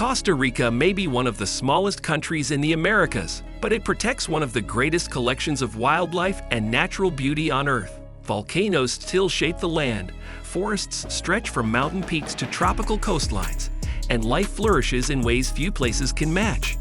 Costa Rica may be one of the smallest countries in the Americas, but it protects one of the greatest collections of wildlife and natural beauty on Earth. Volcanoes still shape the land, forests stretch from mountain peaks to tropical coastlines, and life flourishes in ways few places can match.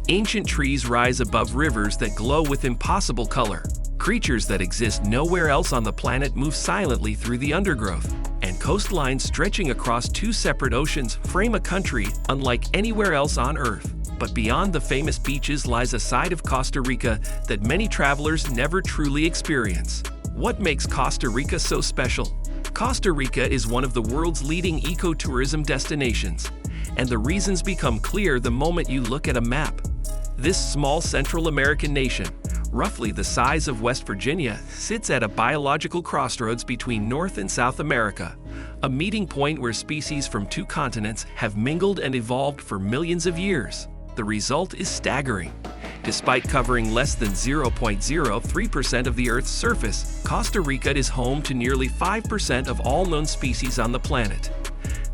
Ancient trees rise above rivers that glow with impossible color. Creatures that exist nowhere else on the planet move silently through the undergrowth, and coastlines stretching across two separate oceans frame a country unlike anywhere else on Earth. But beyond the famous beaches lies a side of Costa Rica that many travelers never truly experience. What makes Costa Rica so special? Costa Rica is one of the world's leading ecotourism destinations, and the reasons become clear the moment you look at a map. This small Central American nation, roughly the size of West Virginia, sits at a biological crossroads between North and South America, a meeting point where species from two continents have mingled and evolved for millions of years. The result is staggering. Despite covering less than 0.03% of the Earth's surface, Costa Rica is home to nearly 5% of all known species on the planet.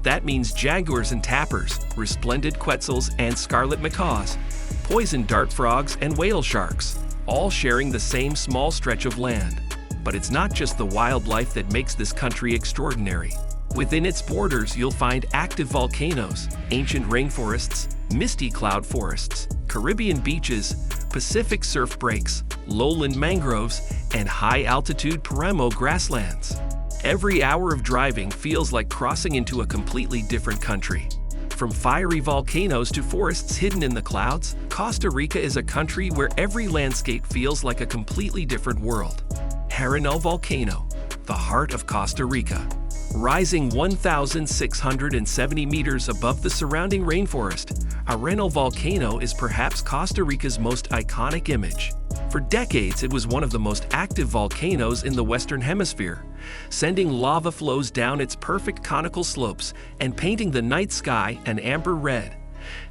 That means jaguars and tapirs, resplendent quetzals and scarlet macaws, poison dart frogs and whale sharks, all sharing the same small stretch of land. But it's not just the wildlife that makes this country extraordinary. Within its borders, you'll find active volcanoes, ancient rainforests, misty cloud forests, Caribbean beaches, Pacific surf breaks, lowland mangroves, and high-altitude páramo grasslands. Every hour of driving feels like crossing into a completely different country. From fiery volcanoes to forests hidden in the clouds, Costa Rica is a country where every landscape feels like a completely different world. Arenal Volcano, the heart of Costa Rica. Rising 1,670 meters above the surrounding rainforest, Arenal Volcano is perhaps Costa Rica's most iconic image. For decades, it was one of the most active volcanoes in the Western Hemisphere, sending lava flows down its perfect conical slopes and painting the night sky an amber red.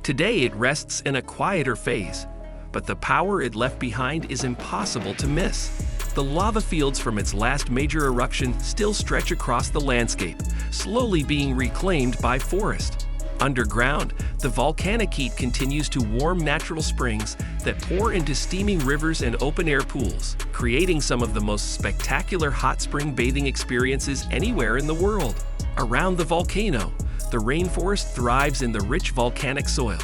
Today, it rests in a quieter phase, but the power it left behind is impossible to miss. The lava fields from its last major eruption still stretch across the landscape, slowly being reclaimed by forest. Underground, the volcanic heat continues to warm natural springs that pour into steaming rivers and open-air pools, creating some of the most spectacular hot spring bathing experiences anywhere in the world. Around the volcano, the rainforest thrives in the rich volcanic soil.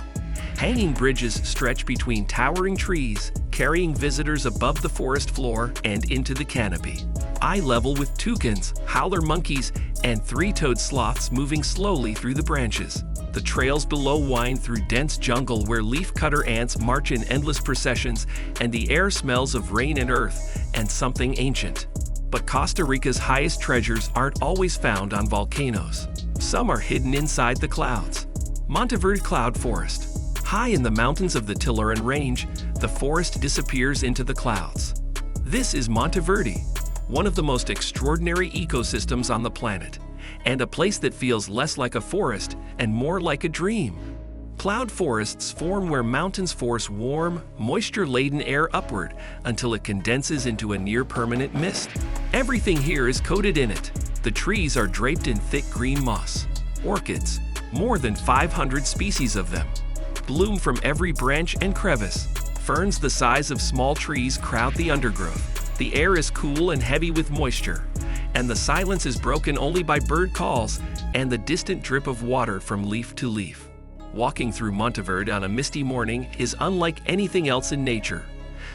Hanging bridges stretch between towering trees, carrying visitors above the forest floor and into the canopy. Eye level with toucans, howler monkeys, and three-toed sloths moving slowly through the branches. The trails below wind through dense jungle where leafcutter ants march in endless processions, and the air smells of rain and earth and something ancient. But Costa Rica's highest treasures aren't always found on volcanoes. Some are hidden inside the clouds. Monteverde Cloud Forest. High in the mountains of the Tiloran Range, the forest disappears into the clouds. This is Monteverde, one of the most extraordinary ecosystems on the planet, and a place that feels less like a forest and more like a dream. Cloud forests form where mountains force warm, moisture-laden air upward until it condenses into a near-permanent mist. Everything here is coated in it. The trees are draped in thick green moss. Orchids, more than 500 species of them, bloom from every branch and crevice. Ferns the size of small trees crowd the undergrowth. The air is cool and heavy with moisture, and the silence is broken only by bird calls and the distant drip of water from leaf to leaf. Walking through Monteverde on a misty morning is unlike anything else in nature.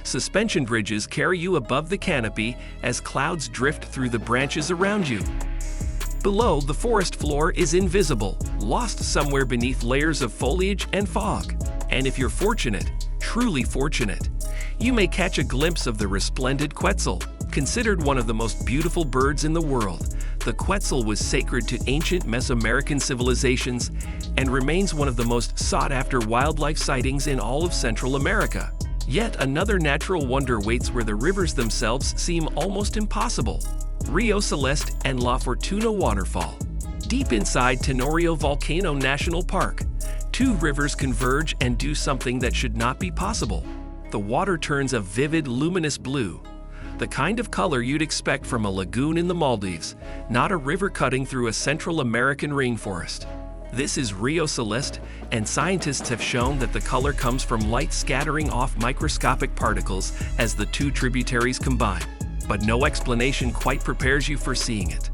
Suspension bridges carry you above the canopy as clouds drift through the branches around you. Below, the forest floor is invisible, lost somewhere beneath layers of foliage and fog. And if you're fortunate, truly fortunate, you may catch a glimpse of the resplendent quetzal. Considered one of the most beautiful birds in the world, the quetzal was sacred to ancient Mesoamerican civilizations and remains one of the most sought-after wildlife sightings in all of Central America. Yet another natural wonder waits where the rivers themselves seem almost impossible. Rio Celeste and La Fortuna Waterfall. Deep inside Tenorio Volcano National Park, two rivers converge and do something that should not be possible. The water turns a vivid, luminous blue, the kind of color you'd expect from a lagoon in the Maldives, not a river cutting through a Central American rainforest. This is Rio Celeste, and scientists have shown that the color comes from light scattering off microscopic particles as the two tributaries combine. But no explanation quite prepares you for seeing it.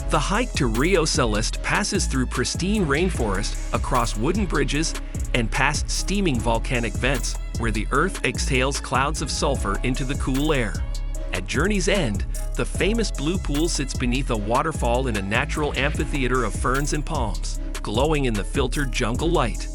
The hike to Rio Celeste passes through pristine rainforest, across wooden bridges, and past steaming volcanic vents, where the earth exhales clouds of sulfur into the cool air. At journey's end, the famous blue pool sits beneath a waterfall in a natural amphitheater of ferns and palms, glowing in the filtered jungle light.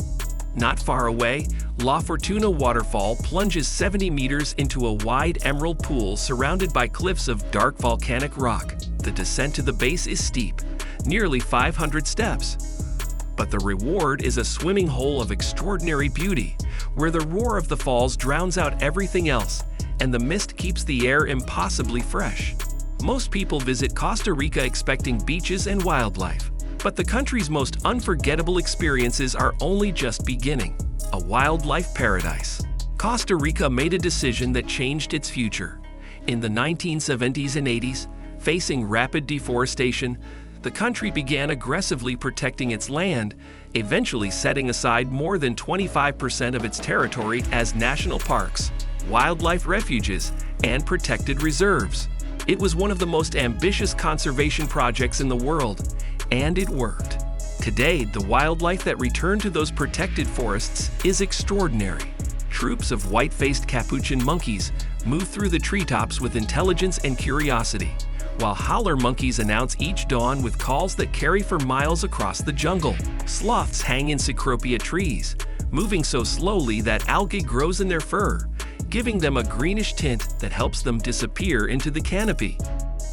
Not far away, La Fortuna waterfall plunges 70 meters into a wide emerald pool surrounded by cliffs of dark volcanic rock. The descent to the base is steep, nearly 500 steps. But the reward is a swimming hole of extraordinary beauty, where the roar of the falls drowns out everything else, and the mist keeps the air impossibly fresh. Most people visit Costa Rica expecting beaches and wildlife, but the country's most unforgettable experiences are only just beginning. A wildlife paradise. Costa Rica made a decision that changed its future. In the 1970s and 80s, facing rapid deforestation, the country began aggressively protecting its land, eventually setting aside more than 25% of its territory as national parks, wildlife refuges, and protected reserves. It was one of the most ambitious conservation projects in the world, and it worked. Today, the wildlife that returned to those protected forests is extraordinary. Troops of white-faced capuchin monkeys move through the treetops with intelligence and curiosity, while howler monkeys announce each dawn with calls that carry for miles across the jungle. Sloths hang in cecropia trees, moving so slowly that algae grows in their fur, giving them a greenish tint that helps them disappear into the canopy.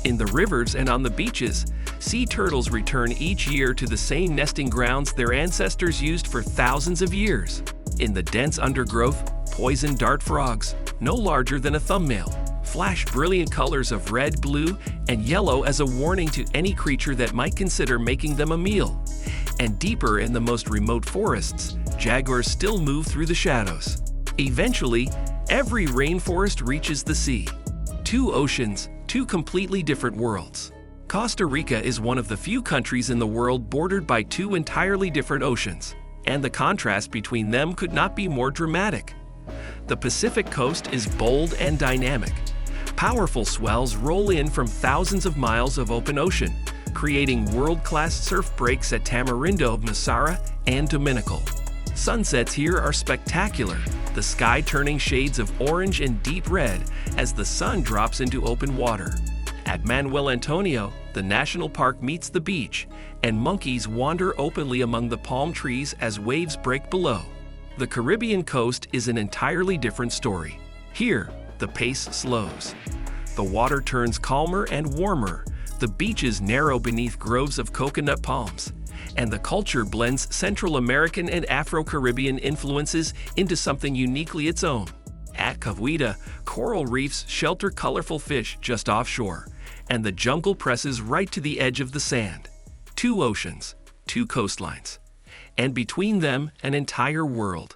In the rivers and on the beaches, sea turtles return each year to the same nesting grounds their ancestors used for thousands of years. In the dense undergrowth, poison dart frogs, no larger than a thumbnail, flash brilliant colors of red, blue, and yellow as a warning to any creature that might consider making them a meal. And deeper in the most remote forests, jaguars still move through the shadows. Eventually, every rainforest reaches the sea. Two oceans, two completely different worlds. Costa Rica is one of the few countries in the world bordered by two entirely different oceans, and the contrast between them could not be more dramatic. The Pacific coast is bold and dynamic. Powerful swells roll in from thousands of miles of open ocean, creating world-class surf breaks at Tamarindo, Masara, and Dominical. Sunsets here are spectacular, the sky turning shades of orange and deep red as the sun drops into open water. At Manuel Antonio, the national park meets the beach, and monkeys wander openly among the palm trees as waves break below. The Caribbean coast is an entirely different story. Here, the pace slows. The water turns calmer and warmer, the beaches narrow beneath groves of coconut palms, and the culture blends Central American and Afro-Caribbean influences into something uniquely its own. At Cahuita, coral reefs shelter colorful fish just offshore, and the jungle presses right to the edge of the sand. Two oceans, two coastlines, and between them, an entire world.